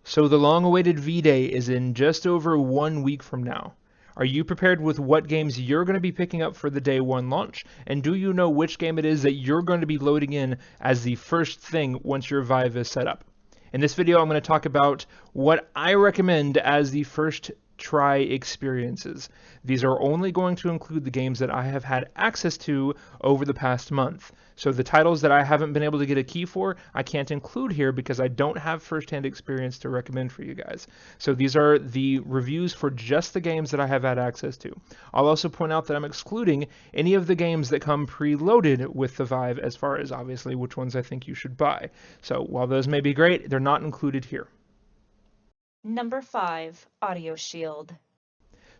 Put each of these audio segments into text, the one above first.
So the long-awaited V-Day is in just over 1 week from now. Are you prepared with what games you're going to be picking up for the day one launch? And do you know which game it is that you're going to be loading in as the first thing once your Vive is set up? In this video, I'm going to talk about what I recommend as the first try experiences. These are only going to include the games that I have had access to over the past month. So the titles that I haven't been able to get a key for, I can't include here because I don't have first-hand experience to recommend for you guys. So these are the reviews for just the games that I have had access to. I'll also point out that I'm excluding any of the games that come preloaded with the Vive as far as obviously which ones I think you should buy. So while those may be great, they're not included here. Number 5, Audioshield.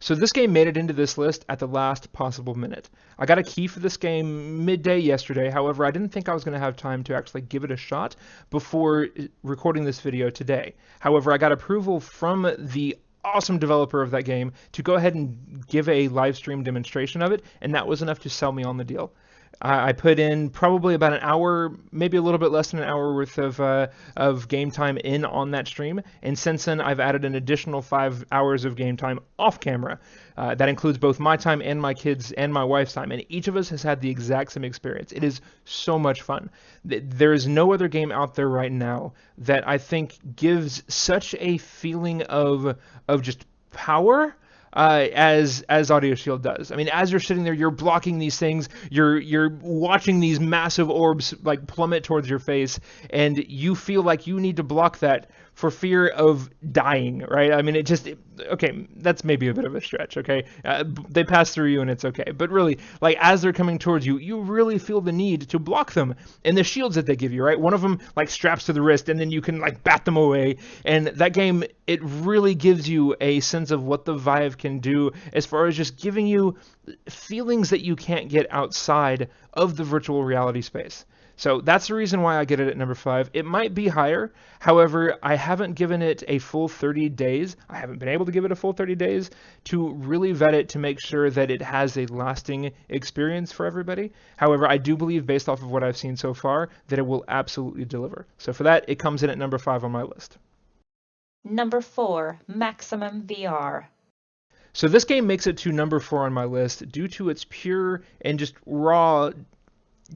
So this game made it into this list at the last possible minute. I got a key for this game midday yesterday, however I didn't think I was going to have time to actually give it a shot before recording this video today. However, I got approval from the awesome developer of that game to go ahead and give a live stream demonstration of it, and that was enough to sell me on the deal. I put in probably about an hour, maybe a little bit less than an hour worth of game time in on that stream, and since then I've added an additional 5 hours of game time off camera. That includes both my time and my kids and my wife's time, and each of us has had the exact same experience. It is so much fun. There is no other game out there right now that I think gives such a feeling of just power as Audioshield does. I mean, as you're sitting there, you're blocking these things, you're watching these massive orbs like plummet towards your face, and you feel like you need to block that for fear of dying, right? I mean, okay, that's maybe a bit of a stretch, okay? They pass through you and it's okay. But really, like as they're coming towards you, you really feel the need to block them. And the shields that they give you, right? One of them like straps to the wrist and then you can like bat them away. And that game, it really gives you a sense of what the Vive can do as far as just giving you feelings that you can't get outside of the virtual reality space. So that's the reason why I get it at number 5. It might be higher. However, I haven't given it a full 30 days. I haven't been able to give it a full 30 days to really vet it to make sure that it has a lasting experience for everybody. However, I do believe based off of what I've seen so far that it will absolutely deliver. So for that, it comes in at number 5 on my list. Number 4, MaximumVR. So this game makes it to number 4 on my list due to its pure and just raw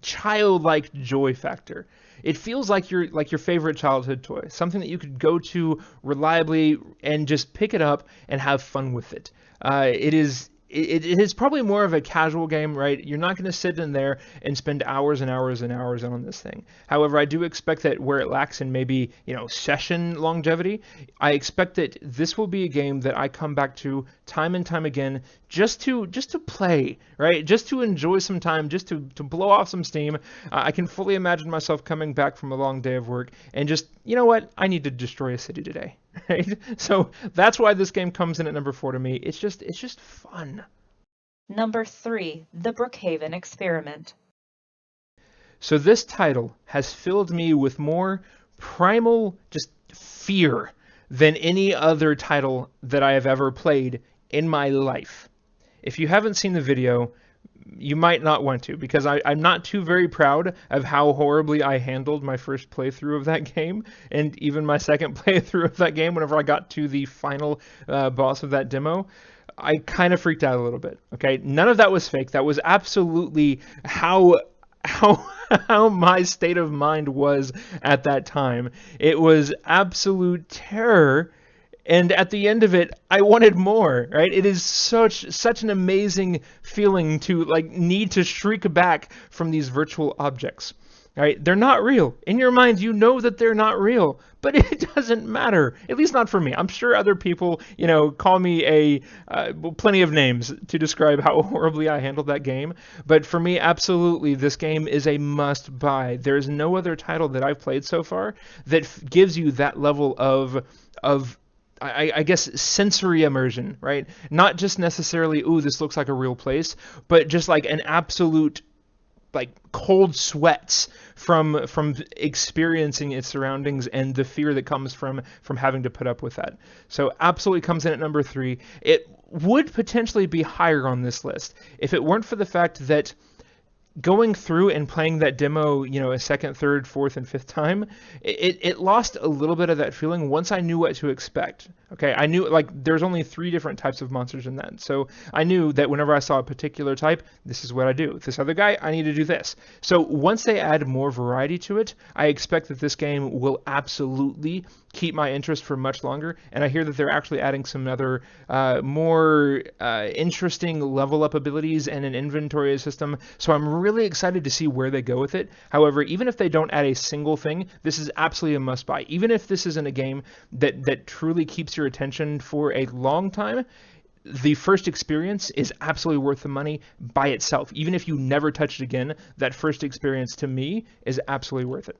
childlike joy factor. It feels like your favorite childhood toy, something that you could go to reliably and just pick it up and have fun with it. It is probably more of a casual game, right? You're not going to sit in there and spend hours and hours and hours on this thing. However, I do expect that where it lacks in maybe, session longevity, I expect that this will be a game that I come back to time and time again just to play, right? Just to enjoy some time, just to blow off some steam. I can fully imagine myself coming back from a long day of work and just, you know what? I need to destroy a city today. Right? So that's why this game comes in at number 4 to me. It's just fun. Number 3, The Brookhaven Experiment. So this title has filled me with more primal just fear than any other title that I have ever played in my life. If you haven't seen the video, you might not want to, because I'm not too very proud of how horribly I handled my first playthrough of that game, and even my second playthrough of that game whenever I got to the final boss of that demo. I kind of freaked out a little bit, okay? None of that was fake. That was absolutely how my state of mind was at that time. It was absolute terror. And at the end of it, I wanted more, right? It is such an amazing feeling to need to shrink back from these virtual objects, right? They're not real. In your mind, you know that they're not real, but it doesn't matter. At least not for me. I'm sure other people, call me plenty of names to describe how horribly I handled that game. But for me, absolutely, this game is a must buy. There's no other title that I've played so far that gives you that level of I guess sensory immersion, right? Not just necessarily, ooh, this looks like a real place, but just like an absolute cold sweats from experiencing its surroundings and the fear that comes from having to put up with that. So absolutely comes in at number 3. It would potentially be higher on this list if it weren't for the fact that going through and playing that demo, a second, third, fourth, and fifth time, it lost a little bit of that feeling once I knew what to expect. Okay, I knew like there's only 3 different types of monsters in that, so I knew that whenever I saw a particular type, this is what I do. This other guy, I need to do this. So once they add more variety to it, I expect that this game will absolutely keep my interest for much longer. And I hear that they're actually adding some other more interesting level up abilities and an inventory system. So I'm really excited to see where they go with it. However, even if they don't add a single thing, this is absolutely a must buy. Even if this isn't a game that truly keeps your attention for a long time, the first experience is absolutely worth the money by itself. Even if you never touch it again, that first experience to me is absolutely worth it.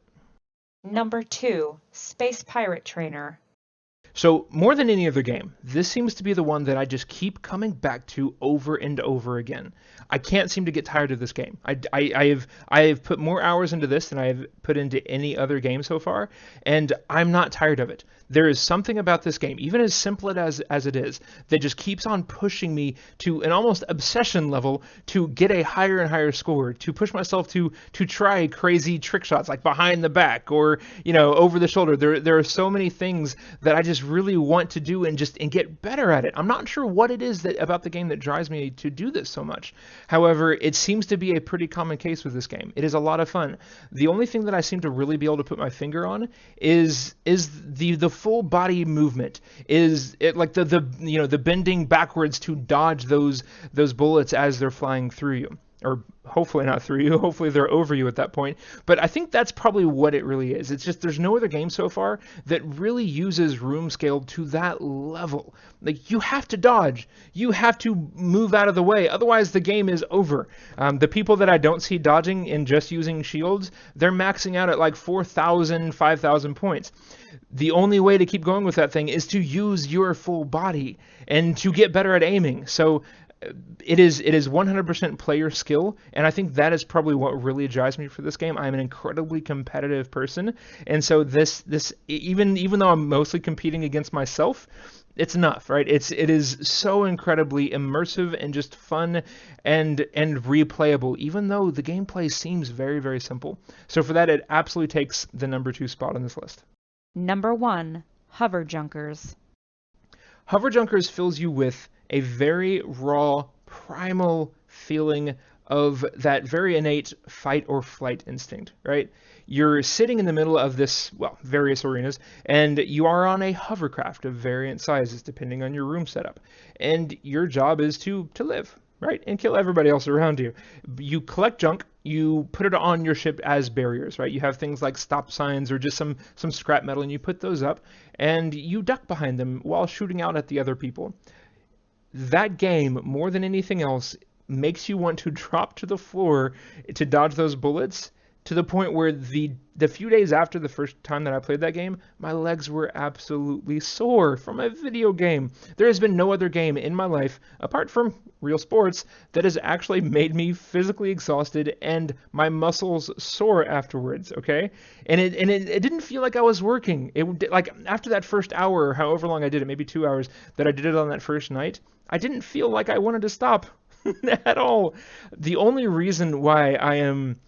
Number 2, Space Pirate Trainer. So more than any other game, this seems to be the one that I just keep coming back to over and over again. I can't seem to get tired of this game. I have put more hours into this than I have put into any other game so far, and I'm not tired of it. There is something about this game, even as simple as it is, that just keeps on pushing me to an almost obsession level to get a higher and higher score, to push myself to try crazy trick shots like behind the back or over the shoulder. There are so many things that I just really want to do and get better at it. I'm not sure what it is about the game that drives me to do this so much. However, it seems to be a pretty common case with this game. It is a lot of fun. The only thing that I seem to really be able to put my finger on is the full body movement. Is it like the bending backwards to dodge those bullets as they're flying through you. Or hopefully not through you, hopefully they're over you at that point. But I think that's probably what it really is. It's just there's no other game so far that really uses room scale to that level. Like, you have to dodge. You have to move out of the way. Otherwise, the game is over. The people that I don't see dodging and just using shields, they're maxing out at like 4,000, 5,000 points. The only way to keep going with that thing is to use your full body and to get better at aiming. So it is 100% player skill, and I think that is probably what really drives me for this game. I'm an incredibly competitive person, and so this even though I'm mostly competing against myself, it's enough, right? It is so incredibly immersive and just fun and replayable, even though the gameplay seems very, very simple. So for that, it absolutely takes the number 2 spot on this list. Number 1, Hover Junkers. Hover Junkers fills you with a very raw, primal feeling of that very innate fight or flight instinct, right? You're sitting in the middle of this, various arenas, and you are on a hovercraft of variant sizes depending on your room setup. And your job is to live, right? And kill everybody else around you. You collect junk, you put it on your ship as barriers, right? You have things like stop signs or just some scrap metal, and you put those up, and you duck behind them while shooting out at the other people. That game, more than anything else, makes you want to drop to the floor to dodge those bullets, to the point where the few days after the first time that I played that game, my legs were absolutely sore from a video game. There has been no other game in my life, apart from real sports, that has actually made me physically exhausted and my muscles sore afterwards, okay? And it didn't feel like I was working. Like, after that first hour, or however long I did it, maybe 2 hours, that I did it on that first night, I didn't feel like I wanted to stop at all. The only reason why I am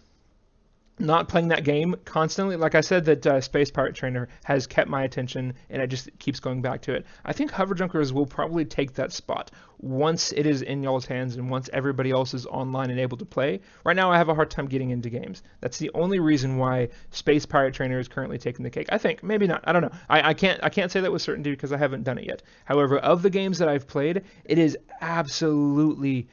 not playing that game constantly, like I said, that Space Pirate Trainer has kept my attention, and it just keeps going back to it. I think Hover Junkers will probably take that spot once it is in y'all's hands and once everybody else is online and able to play. Right now, I have a hard time getting into games. That's the only reason why Space Pirate Trainer is currently taking the cake. I think, maybe not. I don't know. I can't say that with certainty because I haven't done it yet. However, of the games that I've played, it is absolutely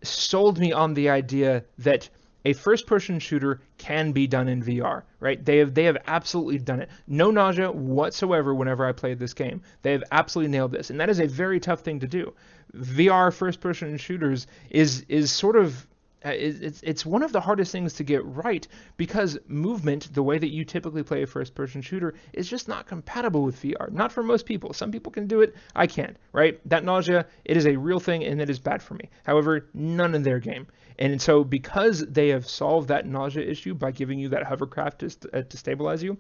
sold me on the idea that a first-person shooter can be done in VR, right? They have absolutely done it. No nausea whatsoever whenever I played this game. They have absolutely nailed this, and that is a very tough thing to do. VR first-person shooters is sort of it's one of the hardest things to get right because movement, the way that you typically play a first-person shooter, is just not compatible with VR. Not for most people. Some people can do it. I can't, right? That nausea, it is a real thing, and it is bad for me. However, none in their game. And so because they have solved that nausea issue by giving you that hovercraft to stabilize you,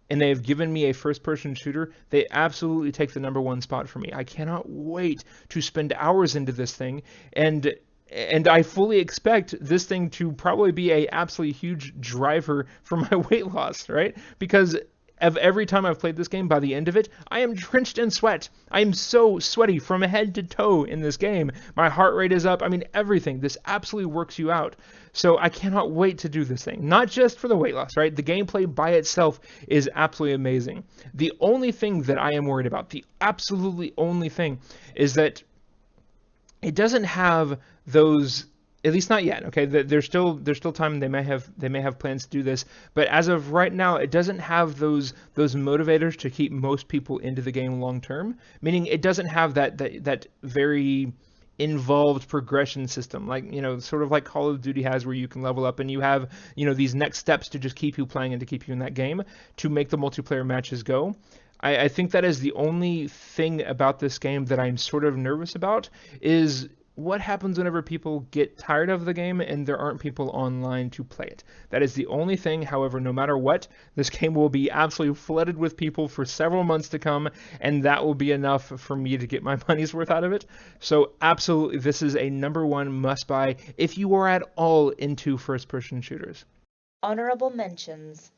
and they have given me a first-person shooter, they absolutely take the number 1 spot for me. I cannot wait to spend hours into this thing, and And I fully expect this thing to probably be a absolutely huge driver for my weight loss, right? Because of every time I've played this game, by the end of it, I am drenched in sweat. I am so sweaty from head to toe in this game. My heart rate is up. I mean, everything. This absolutely works you out. So I cannot wait to do this thing. Not just for the weight loss, right? The gameplay by itself is absolutely amazing. The only thing that I am worried about, the absolutely only thing, is that it doesn't have those, at least not yet. Okay, there's still time. They may have plans to do this, but as of right now, it doesn't have those motivators to keep most people into the game long term. Meaning, it doesn't have that very involved progression system, like, sort of like Call of Duty has, where you can level up and you have, these next steps to just keep you playing and to keep you in that game to make the multiplayer matches go. I think that is the only thing about this game that I'm sort of nervous about, is what happens whenever people get tired of the game and there aren't people online to play it. That is the only thing. However, no matter what, this game will be absolutely flooded with people for several months to come, and that will be enough for me to get my money's worth out of it. So absolutely, this is a #1 must-buy if you are at all into first-person shooters. Honorable mentions.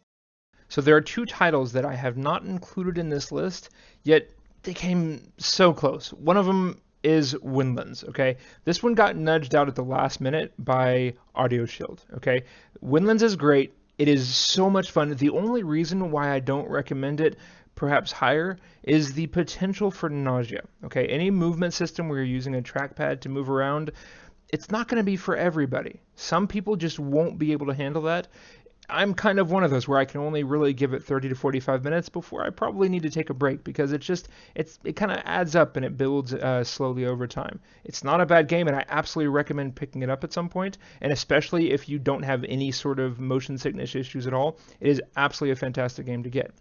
So there are 2 titles that I have not included in this list, yet they came so close. One of them is Windlands, okay? This one got nudged out at the last minute by Audioshield, okay? Windlands is great. It is so much fun. The only reason why I don't recommend it perhaps higher is the potential for nausea, okay? Any movement system where you're using a trackpad to move around, it's not going to be for everybody. Some people just won't be able to handle that. I'm kind of one of those where I can only really give it 30 to 45 minutes before I probably need to take a break, because it kind of adds up and it builds slowly over time. It's not a bad game, and I absolutely recommend picking it up at some point, and especially if you don't have any sort of motion sickness issues at all, it is absolutely a fantastic game to get.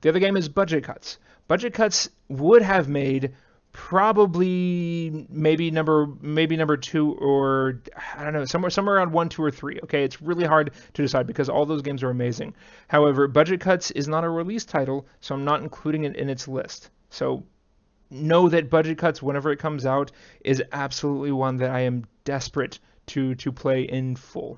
The other game is Budget Cuts. Budget Cuts would have made probably maybe number 2, or I don't know, somewhere around 1, 2, or 3. Okay, it's really hard to decide because all those games are amazing. However, Budget Cuts is not a release title, so I'm not including it in its list. So know that Budget Cuts, whenever it comes out, is absolutely one that I am desperate to play in full.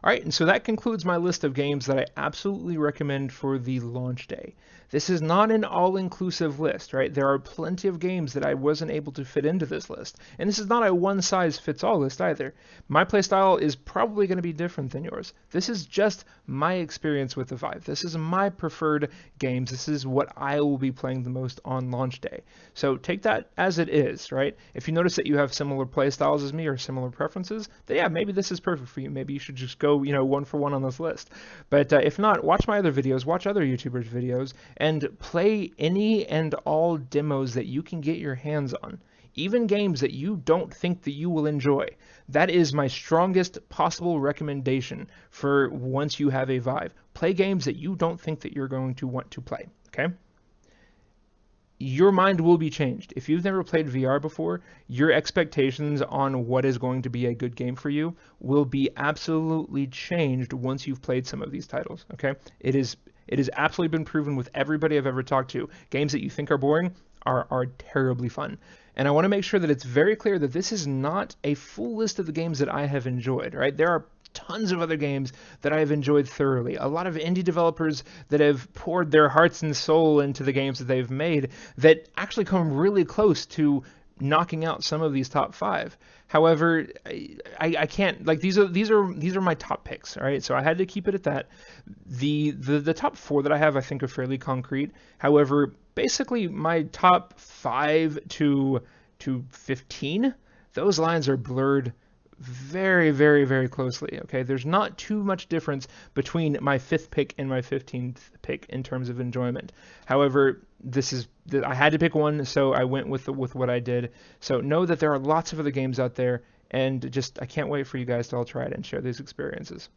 Alright, and so that concludes my list of games that I absolutely recommend for the launch day. This is not an all-inclusive list, right? There are plenty of games that I wasn't able to fit into this list. And this is not a one-size-fits-all list either. My playstyle is probably going to be different than yours. This is just my experience with the Vive. This is my preferred games. This is what I will be playing the most on launch day. So take that as it is, right? If you notice that you have similar playstyles as me or similar preferences, then yeah, maybe this is perfect for you. Maybe you should just go, 1 for 1 on this list. But if not, watch my other videos, watch other YouTubers' videos, and play any and all demos that you can get your hands on. Even games that you don't think that you will enjoy. That is my strongest possible recommendation for once you have a Vive. Play games that you don't think that you're going to want to play, okay? Your mind will be changed. If you've never played VR before, your expectations on what is going to be a good game for you will be absolutely changed once you've played some of these titles, okay? It has absolutely been proven with everybody I've ever talked to. Games that you think are boring are terribly fun. And I want to make sure that it's very clear that this is not a full list of the games that I have enjoyed, right? There are tons of other games that I have enjoyed thoroughly. A lot of indie developers that have poured their hearts and soul into the games that they've made that actually come really close to knocking out some of these top 5. However, I can't, like, these are my top picks, all right? So I had to keep it at that. The top 4 that I have, I think, are fairly concrete. However, basically my top 5 to 15, those lines are blurred very, very, very closely, okay? There's not too much difference between my 5th pick and my 15th pick in terms of enjoyment. However, I had to pick one, so I went with what I did. So know that there are lots of other games out there, and I can't wait for you guys to all try it and share these experiences.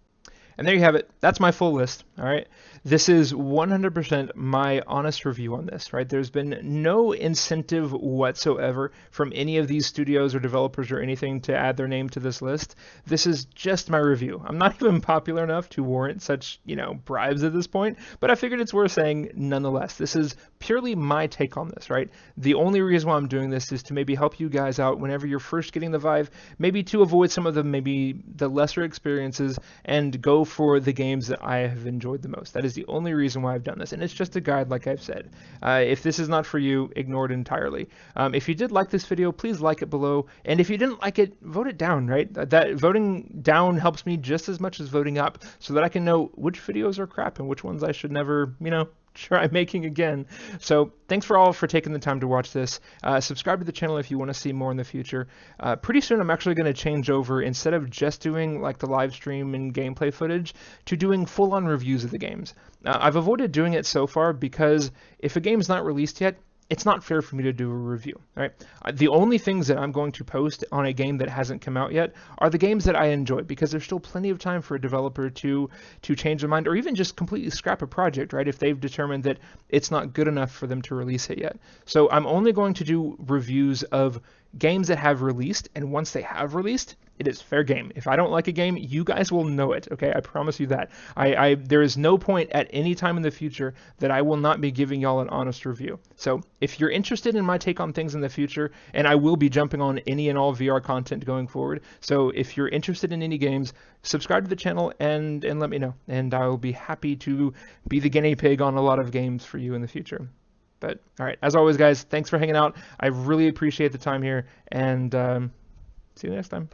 And there you have it. That's my full list. All right. This is 100% my honest review on this, right? There's been no incentive whatsoever from any of these studios or developers or anything to add their name to this list. This is just my review. I'm not even popular enough to warrant such, bribes at this point, but I figured it's worth saying nonetheless. This is purely my take on this, right? The only reason why I'm doing this is to maybe help you guys out whenever you're first getting the Vive, maybe to avoid some of the lesser experiences and go for the games that I have enjoyed the most. That is the only reason why I've done this, and it's just a guide, like I've said. If this is not for you, ignore it entirely. If you did like this video, please like it below, and if you didn't like it, vote it down, right? That voting down helps me just as much as voting up, so that I can know which videos are crap and which ones I should never, try making again. So thanks for taking the time to watch this. Subscribe to the channel if you want to see more in the future. Pretty soon I'm actually going to change over, instead of just doing like the live stream and gameplay footage, to doing full-on reviews of the games. I've avoided doing it so far because if a game's not released yet, it's not fair for me to do a review, right? The only things that I'm going to post on a game that hasn't come out yet are the games that I enjoy, because there's still plenty of time for a developer to change their mind or even just completely scrap a project, right? If they've determined that it's not good enough for them to release it yet. So I'm only going to do reviews of games that have released, and once they have released, it is fair game. If I don't like a game, you guys will know it, okay? I promise you that. There is no point at any time in the future that I will not be giving y'all an honest review. So if you're interested in my take on things in the future, and I will be jumping on any and all VR content going forward, so if you're interested in any games, subscribe to the channel and let me know, and I will be happy to be the guinea pig on a lot of games for you in the future. But all right, as always, guys, thanks for hanging out. I really appreciate the time here, and see you next time.